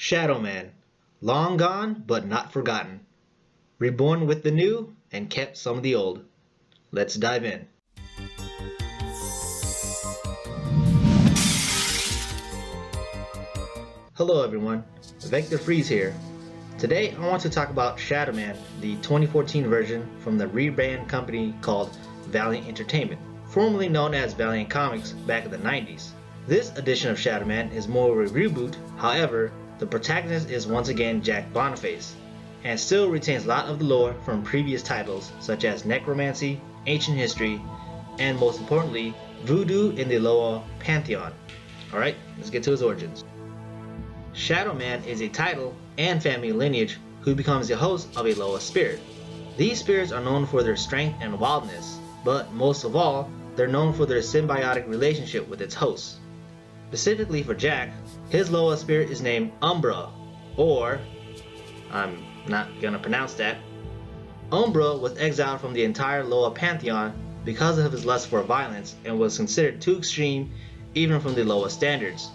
Shadowman, long gone but not forgotten. Reborn with the new and kept some of the old. Let's dive in. Hello everyone, Vector Freeze here. Today I want to talk about Shadowman, the 2014 version from the rebrand company called Valiant Entertainment, formerly known as Valiant Comics back in the 90s. This edition of Shadowman is more of a reboot, however, the protagonist is once again Jack Boniface, and still retains a lot of the lore from previous titles such as necromancy, ancient history, and most importantly, voodoo in the Loa pantheon. Alright, let's get to his origins. Shadowman is a title and family lineage who becomes the host of a Loa spirit. These spirits are known for their strength and wildness, but most of all, they're known for their symbiotic relationship with its host. Specifically for Jack, his Loa spirit is named Umbra, or, I'm not gonna pronounce that. Umbra was exiled from the entire Loa pantheon because of his lust for violence and was considered too extreme even from the Loa standards,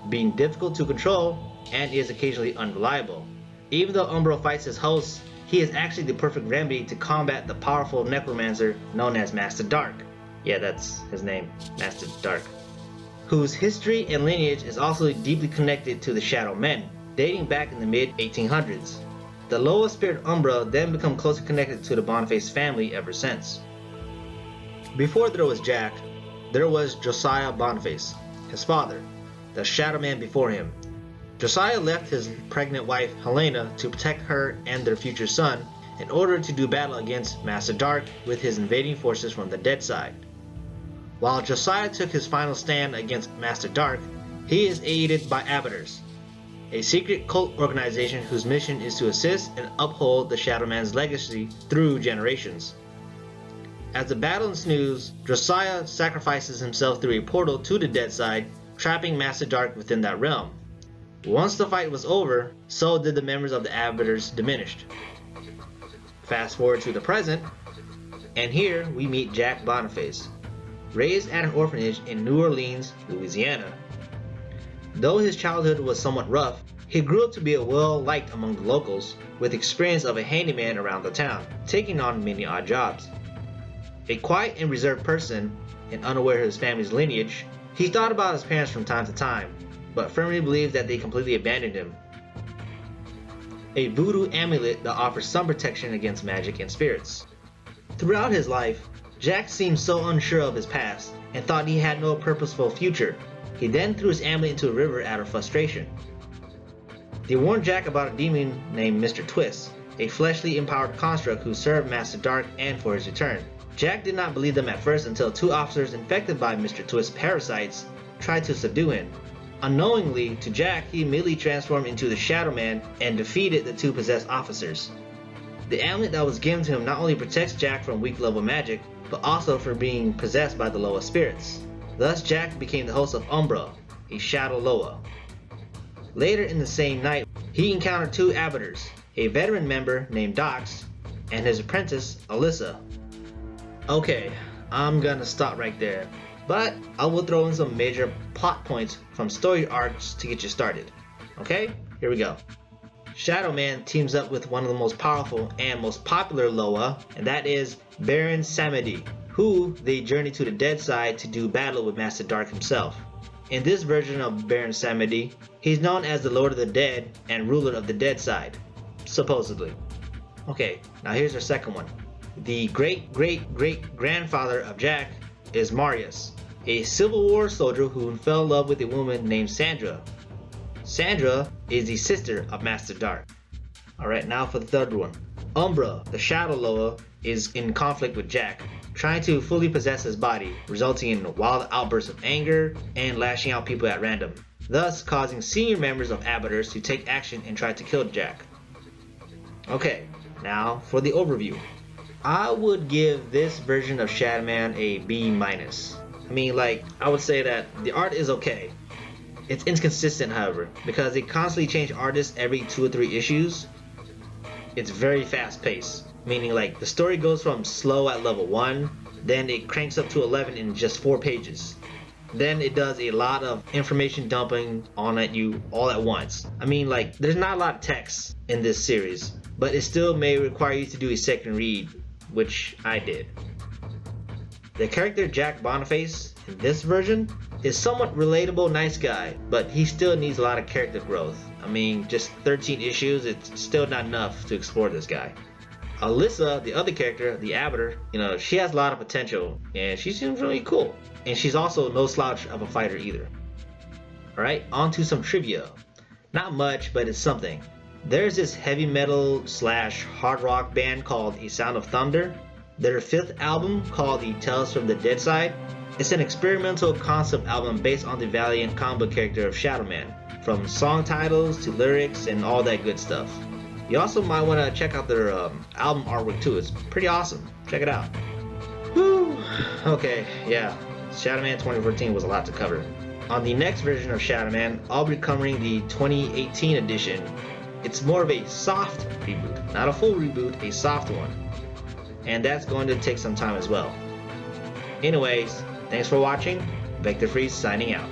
being difficult to control and is occasionally unreliable. Even though Umbra fights his host, he is actually the perfect remedy to combat the powerful necromancer known as Master Dark. Yeah, that's his name, Master Dark, whose history and lineage is also deeply connected to the Shadowmen, dating back in the mid-1800s. The Loa spirit Umbra then become closely connected to the Boniface family ever since. Before there was Jack, there was Josiah Boniface, his father, the Shadowman before him. Josiah left his pregnant wife Helena to protect her and their future son in order to do battle against Master Dark with his invading forces from the dead side. While Josiah took his final stand against Master Dark, he is aided by abettors, a secret cult organization whose mission is to assist and uphold the Shadowman's legacy through generations. As the battle ensues, Josiah sacrifices himself through a portal to the dead side, trapping Master Dark within that realm. Once the fight was over, so did the members of the abettors diminished. Fast forward to the present, and here we meet Jack Boniface, raised at an orphanage in New Orleans, Louisiana. Though his childhood was somewhat rough, he grew up to be well-liked among the locals, with experience of a handyman around the town, taking on many odd jobs. A quiet and reserved person, and unaware of his family's lineage, he thought about his parents from time to time, but firmly believed that they completely abandoned him. A voodoo amulet that offers some protection against magic and spirits. Throughout his life, Jack seemed so unsure of his past and thought he had no purposeful future. He then threw his amulet into a river out of frustration. They warned Jack about a demon named Mr. Twist, a fleshly empowered construct who served Master Dark and for his return. Jack did not believe them at first until two officers infected by Mr. Twist's parasites tried to subdue him. Unknowingly to Jack, he immediately transformed into the Shadowman and defeated the two possessed officers. The amulet that was given to him not only protects Jack from weak level magic, but also from being possessed by the Loa spirits. Thus Jack became the host of Umbra, a Shadow Loa. Later in the same night, he encountered two abettors, a veteran member named Dox, and his apprentice, Alyssa. Okay, I'm gonna stop right there, but I will throw in some major plot points from story arcs to get you started. Okay, here we go. Shadowman teams up with one of the most powerful and most popular Loa, and that is Baron Samedi, who they journey to the dead side to do battle with Master Dark himself. In this version of Baron Samedi, he's known as the Lord of the Dead and ruler of the dead side, supposedly. Okay, now here's our second one. The great-great-great-grandfather of Jack is Marius, a Civil War soldier who fell in love with a woman named Sandra. Sandra is the sister of Master Dark. Alright, now for the third one. Umbra, the Shadow Loa, is in conflict with Jack, trying to fully possess his body, resulting in wild outbursts of anger and lashing out people at random, thus causing senior members of abettors to take action and try to kill Jack. Okay, now for the overview. I would give this version of Shadowman a B-. I mean, I would say that the art is okay. It's inconsistent, however, because they constantly change artists every 2 or 3 issues. It's very fast paced, meaning the story goes from slow at level 1, then it cranks up to 11 in just 4 pages. then it does a lot of information dumping on at you all at once. I mean, like, there's not a lot of text in this series, but it still may require you to do a second read, which I did. The character Jack Boniface in this version is somewhat relatable, nice guy, but he still needs a lot of character growth. I mean, just 13 issues, it's still not enough to explore this guy. Alyssa, the other character, the Arbiter, she has a lot of potential and she seems really cool. And she's also no slouch of a fighter either. Alright, on to some trivia. Not much, but it's something. There's this heavy metal / hard rock band called A Sound of Thunder. Their 5th album, called the Tales from the Dead Side, it's an experimental concept album based on the Valiant comic book character of Shadowman, from song titles to lyrics and all that good stuff. You also might want to check out their album artwork too. It's pretty awesome. Check it out. Whew. Okay, yeah. Shadowman 2014 was a lot to cover. On the next version of Shadowman, I'll be covering the 2018 edition. It's more of a soft reboot, not a full reboot, a soft one. And that's going to take some time as well. Anyways, thanks for watching. Vector Freeze signing out.